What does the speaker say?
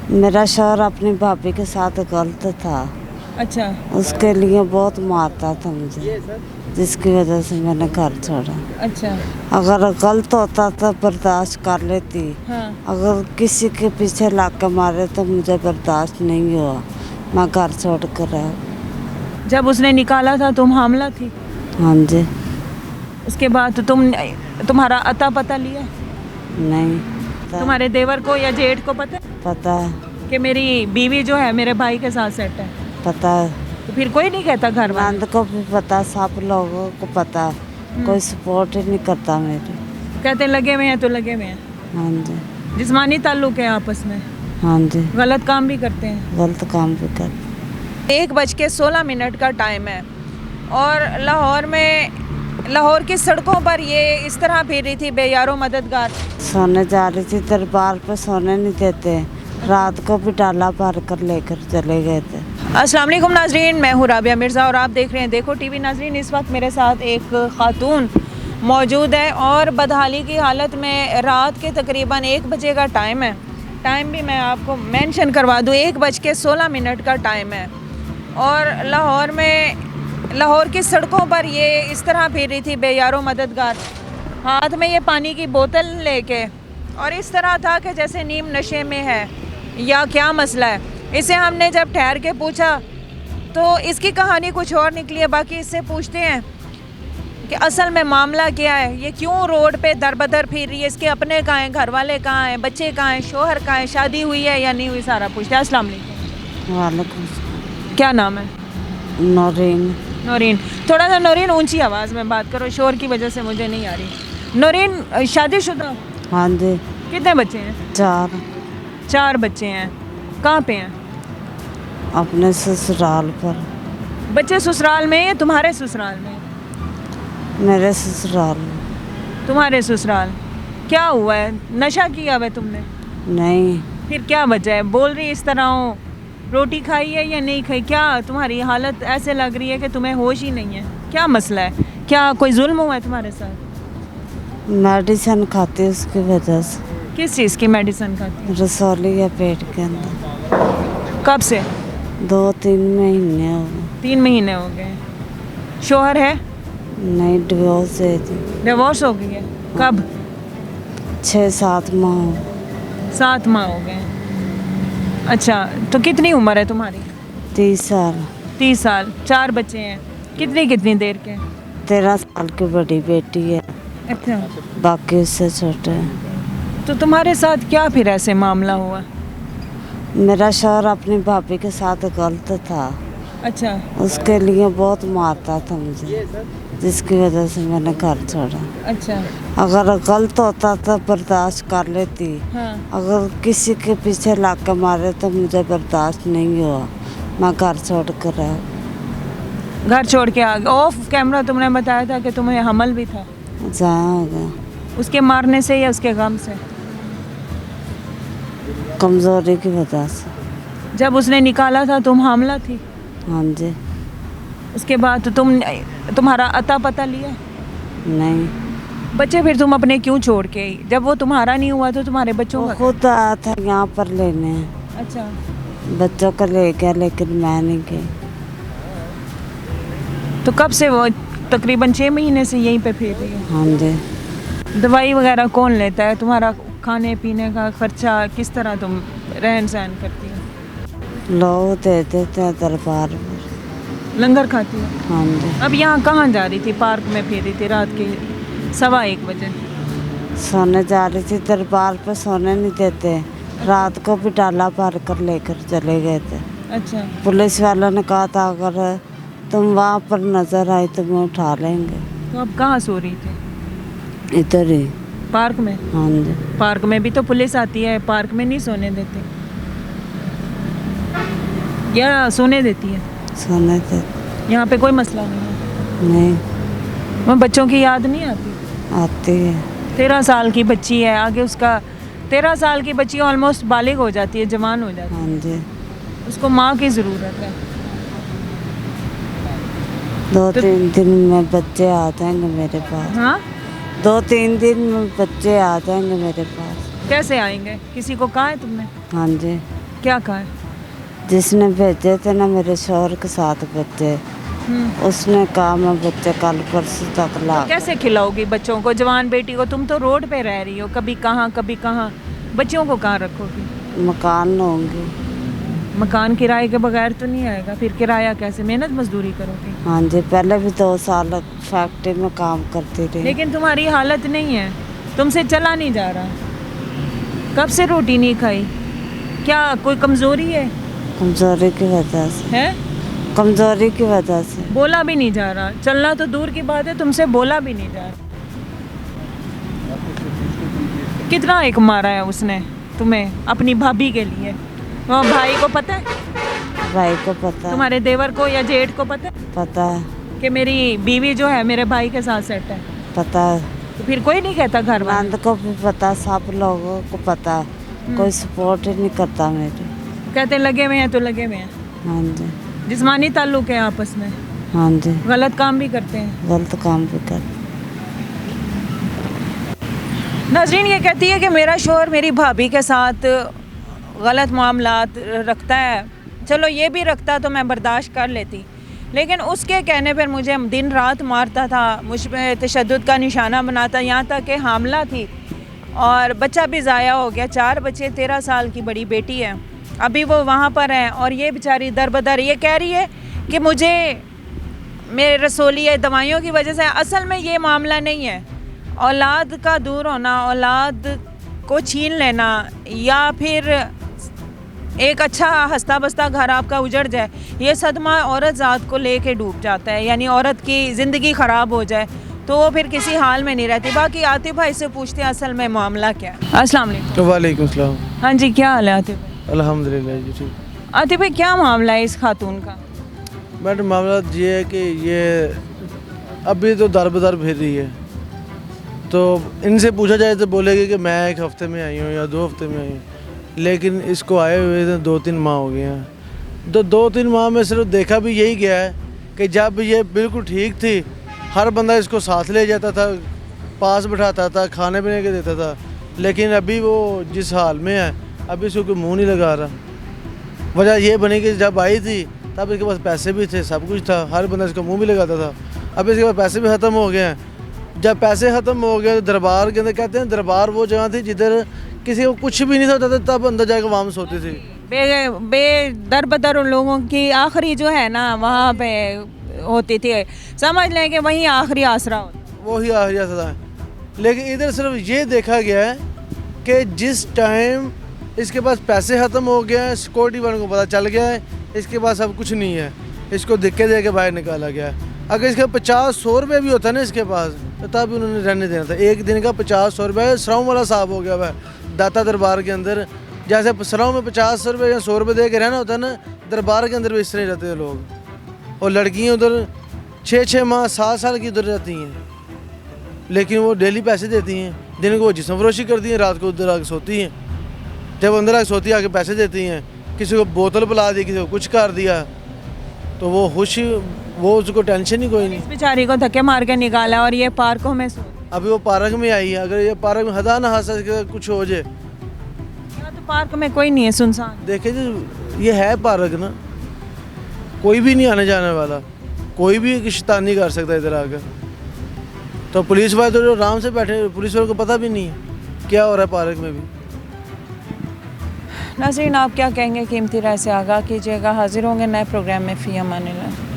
मेरा शौहर अपनी भाभी के साथ गलत था। अच्छा। उसके लिए बहुत मारता था मुझे, जिसकी वजह से मैंने घर छोड़ा। अच्छा। अगर गलत होता तो बर्दाश्त कर लेती। हाँ। अगर किसी के पीछे लाग के मारे तो मुझे बर्दाश्त नहीं हुआ, मैं घर छोड़ कर आया। जब उसने निकाला था तुम हामला थी? हाँ जी। उसके बाद तुम्हारा अता पता लिया? नहीं तुम्हारे देवर को या जेठ को पता है पता है। कि मेरी बीवी जो है मेरे भाई के साथ सेट है? पता है। तो फिर कोई नहीं कहता घर वाले? नंद को भी पता, सब लोगों को पता। कोई सपोर्ट ही नहीं करता मेरे। कहते लगे हुए हैं तो लगे हुए हैं। हाँ जी। जिस्मानी ताल्लुक है आपस में? हाँ जी। गलत काम भी करते हैं? गलत काम भी कर। 1:16 का टाइम है और लाहौर की सड़कों पर ये इस तरह फिर रही थी बेयारो मददगार। सोने जा रही थी, दरबार पे सोने नहीं देते। रात को भी डाला भर कर लेकर चले गए थे। अस्सलाम वालेकुम नाजरीन, मैं हूँ राबिया मिर्ज़ा और आप देख रहे हैं देखो टीवी। नाजरीन, इस वक्त मेरे साथ एक खातून मौजूद है और बदहाली की हालत में। रात के तकरीबन 1 बजे का टाइम है। टाइम भी मैं आपको मेंशन करवा दूँ, 1:16 का टाइम है और लाहौर की सड़कों पर ये इस तरह फिर रही थी बेयारो मददगार, हाथ में ये पानी की बोतल लेके, और इस तरह था कि जैसे नीम नशे में है या क्या मसला है। इसे हमने जब ठहर के पूछा तो इसकी कहानी कुछ और निकली है। बाकी इससे पूछते हैं कि असल में मामला क्या है, ये क्यों रोड पे दर बदर फिर रही है, इसके अपने कहाँ हैं, घर वाले कहाँ हैं, बच्चे कहाँ हैं, शोहर कहाँ है, शादी हुई है या नहीं हुई, सारा पूछते हैं। अस्सलाम वालेकुम। वालेकुम। क्या नाम है? नौरीन। नौरीन, थोड़ा सा नौरीन ऊंची आवाज़ में बात करो, शोर की वजह से मुझे नहीं आ रही। नौरीन शादीशुदा? हाँ जी। कितने बच्चे हैं? 4। 4 बच्चे हैं। कहाँ पे हैं? अपने ससुराल पर। बच्चे ससुराल में या तुम्हारे ससुराल में? मेरे ससुराल में। तुम्हारे ससुराल। क्या हुआ है, नशा किया हुआ है तुमने? नहीं। फिर क्या वजह है? बोल रही इस तरह हो, रोटी खाई है या नहीं खाई? क्या तुम्हारी हालत ऐसे लग रही है कि तुम्हें होश ही नहीं है? क्या मसला है? क्या कोई जुल्म हुआ है तुम्हारे साथ? मेडिसिन खाती उसकी वजह से। किस चीज़ की मेडिसिन खाती? रसौली है पेट के अंदर। कब से? 2-3 महीने हो गए। 3 महीने हो गए। शोहर है? नहीं, डिवोर्स है थी। डिवोर्स हो गई है? कब? 6-7 माह हो गए। 7 माह हो गए। अच्छा, तो कितनी उम्र है तुम्हारी? 30 साल। 30 साल। 4 बच्चे हैं। कितनी देर के? 13 साल की बड़ी बेटी है, अच्छा। बाकी उससे छोटे हैं। तो तुम्हारे साथ क्या फिर ऐसे मामला हुआ? मेरा शौहर अपनी भाभी के साथ गलत था। अच्छा। उसके लिए बहुत मारता था मुझे, जिसकी वजह से मैंने घर छोड़ा। अच्छा। अगर गलत होता तो बर्दाश्त कर लेती। हाँ। अगर किसी के पीछे लाग के मारे तो मुझे बर्दाश्त नहीं हुआ, मैं घर छोड़ कर आया। घर छोड़ के आ गए? ऑफ कैमरा तुमने बताया था कि तुम्हें हमल भी था। जाया हो गया। उसके मारने से या उसके गम से? कमज़ोरी की वजह से। जब उसने निकाला था तुम हामला थी? हाँ जी। उसके बाद तो तुम्हारा अता पता लिया? नहीं। बच्चे फिर तुम अपने क्यों छोड़ के आई? जब वो तुम्हारा नहीं हुआ तो तुम्हारे बच्चों वो का? खुद आया था यहाँ पर लेने। अच्छा। बच्चों को ले गया, लेकिन मैं नहीं गई। तो कब से वो? तकरीबन 6 महीने से यहीं पे फिर रही है? हाँ जी। दवाई वगैरह कौन लेता है? तुम्हारा खाने पीने का खर्चा किस तरह तुम रहन सहन करती हो? लोग दे देते हैं दरबार पर। लंगर खाती हो? हाँ जी। अब यहाँ कहाँ जा रही थी? पार्क में फिर रही थी रात के 1:15 बजे? सोने जा रही थी, दरबार पे सोने नहीं देते। रात को भी डाला भर कर लेकर चले गए थे। अच्छा। पुलिस वालों ने कहा था अगर तुम वहाँ पर नजर आई तो मैं उठा लेंगे। तो अब कहाँ सो रही थी? इधर ही। पार्क में? हाँ जी। पार्क में भी तो पुलिस आती है, पार्क में नहीं सोने देते या सोने देती है? सोने थे। यहाँ पे कोई मसला नहीं है? नहीं। वहाँ बच्चों की याद नहीं आती? आती है। 13 साल की बच्ची है, आगे उसका 13 साल की बच्ची ऑलमोस्ट बालिग हो जाती है, जवान हो जाती है। हाँ जी। उसको माँ की ज़रूरत है। 2-3 दिन में बच्चे आ जाएंगे मेरे पास। हाँ? 2-3 दिन में बच्चे आ जाएंगे मेरे पास। कैसे आएंगे? किसी को कहा है तुमने? हाँ जी। क्या कहा है? जिसने भेजे थे ना मेरे शोहर के साथ बच्चे, उसने कहा मैं बच्चे कल परसों तक ला। कैसे खिलाओगी बच्चों को, जवान बेटी को? तुम तो रोड पे रह रही हो, कभी कहाँ कभी कहाँ, बच्चों को कहाँ रखोगी? मकान लूँगी। मकान किराए के बगैर तो नहीं आएगा, फिर किराया कैसे? मेहनत मजदूरी करोगी? हाँ जी, पहले भी 2 साल फैक्ट्री में काम करती रही। लेकिन तुम्हारी हालत नहीं है, तुमसे चला नहीं जा रहा। कब से रोटी नहीं खाई? क्या कोई कमजोरी है? कमजोरी की वजह से है? कमजोरी की वजह से बोला भी नहीं जा रहा, चलना तो दूर की बात है, तुमसे बोला भी नहीं जा रहा। कितना एक मारा है उसने तुम्हें अपनी भाभी के लिए? वो भाई को पता है? भाई को पता है। तुम्हारे देवर को या जेठ को पता है पता है। कि मेरी बीवी जो है मेरे भाई के साथ सेट है? पता है। तो फिर कोई नहीं कहता घर वाले? नंद को भी पता, सब लोगों को पता है। कोई सपोर्ट ही नहीं करता मेरी। कहते लगे हुए हैं तो लगे हुए हैं। हाँ जी। जिस्मानी ताल्लुक है आपस में? हाँ जी। गलत काम भी करते हैं? गलत काम भी कर। नाज़रीन ये कहती है कि मेरा शोहर मेरी भाभी के साथ गलत मामलात रखता है। चलो ये भी रखता तो मैं बर्दाश्त कर लेती, लेकिन उसके कहने पर मुझे दिन रात मारता था, मुझ पर तशद्दुद का निशाना बनाता, यहाँ तक कि हामला थी और बच्चा भी ज़ाया हो गया। 4 बच्चे, 13 साल की बड़ी बेटी है, अभी वो वहाँ पर हैं और ये बेचारी दर बदर ये कह रही है कि मुझे मेरे रसोली है दवाइयों की वजह से। असल में ये मामला नहीं है। औलाद का दूर होना, औलाद को छीन लेना या फिर एक अच्छा हंसता बसता घर आपका उजड़ जाए, ये सदमा औरत ज़ात को लेके डूब जाता है, यानी औरत की ज़िंदगी ख़राब हो जाए तो वो फिर किसी हाल में नहीं रहती। बाकी आतिफ भाई से पूछते हैं असल में मामला क्या है। अस्सलाम वालेकुम। वालेकुम सलाम। हाँ जी, क्या हाल है आतिफ भाई? अल्हम्दुलिल्लाह जी ठीक। आतिफ भाई क्या मामला है इस खातून का? मैडम मामला ये है कि ये अभी तो दर बदर फिर रही है, तो इनसे पूछा जाए तो बोलेगी कि मैं 1 हफ़्ते में आई हूँ या 2 हफ़्ते में आई हूँ, लेकिन इसको आए हुए थे 2-3 माह हो गए हैं। तो 2-3 माह में सिर्फ देखा भी यही गया है कि जब ये बिल्कुल ठीक थी, हर बंदा इसको साथ ले जाता था, पास बिठाता था, खाने पीने के देता था, लेकिन अभी वो जिस हाल में है अभी इसको कोई मुँह नहीं लगा रहा। वजह ये बनी कि जब आई थी तब इसके पास पैसे भी थे, सब कुछ था, हर बंदा इसको मुँह भी लगाता था। अब इसके पास पैसे भी ख़त्म हो गए हैं। जब पैसे ख़त्म हो गए तो दरबार के अंदर, कहते हैं दरबार वो जगह थी जिधर किसी को कुछ भी नहीं होता था, तब अंदर जाकर वामस होती थी। दर बदर उन लोगों की आखिरी जो है ना वहाँ पे होती थी, समझ लें कि वहीं आखिरी आसरा होता, वही आखिरी आसरा है। लेकिन इधर सिर्फ ये देखा गया है कि जिस टाइम इसके पास पैसे ख़त्म हो गए हैं, सिक्योरिटी वालों को पता चल गया है इसके पास अब कुछ नहीं है, इसको धक्के दे के बाहर निकाला गया है। अगर इसके 50-100 रुपये भी होता है ना इसके पास, तो तब उन्होंने रहने देना था। एक दिन का 50-100 रुपये श्रम वाला साहब हो गया है दाता दरबार के अंदर। जैसे श्रम में 50 रुपये या 100 रुपये दे के रहना होता है ना, दरबार के अंदर भी इस तरह रहते हैं लोग। और लड़कियाँ उधर 6-6 माह 7 साल की उधर रहती हैं, लेकिन वो डेली पैसे देती हैं। दिन को वो जिस्म फरोशी करती हैं, रात को उधर आके सोती हैं। जब अंदर आके सोती आके पैसे देती हैं, किसी को बोतल पिला दी, किसी को कुछ कर दिया, तो वो खुश, वो उसको टेंशन ही कोई नहीं। इस बेचारी को धक्के मार के निकाला और ये पार्कों में अभी वो पार्क में आई है। अगर ये पार्क में हदा ना हादसा कुछ हो जाए, तो पार्क में कोई नहीं है, सुनसान। देखे जी ये है पार्क ना, कोई भी नहीं आने जाने वाला, कोई भी शैतानी कर सकता है इधर आकर। तो पुलिस वाले तो आराम से बैठे, पुलिस वालों को पता भी नहीं है क्या हो रहा है पार्क में भी। नाज़रीन आप क्या कहेंगे? कीमती राय से आगाह कीजिएगा। हाजिर होंगे नए प्रोग्राम में। फ़ी अमान अल्लाह।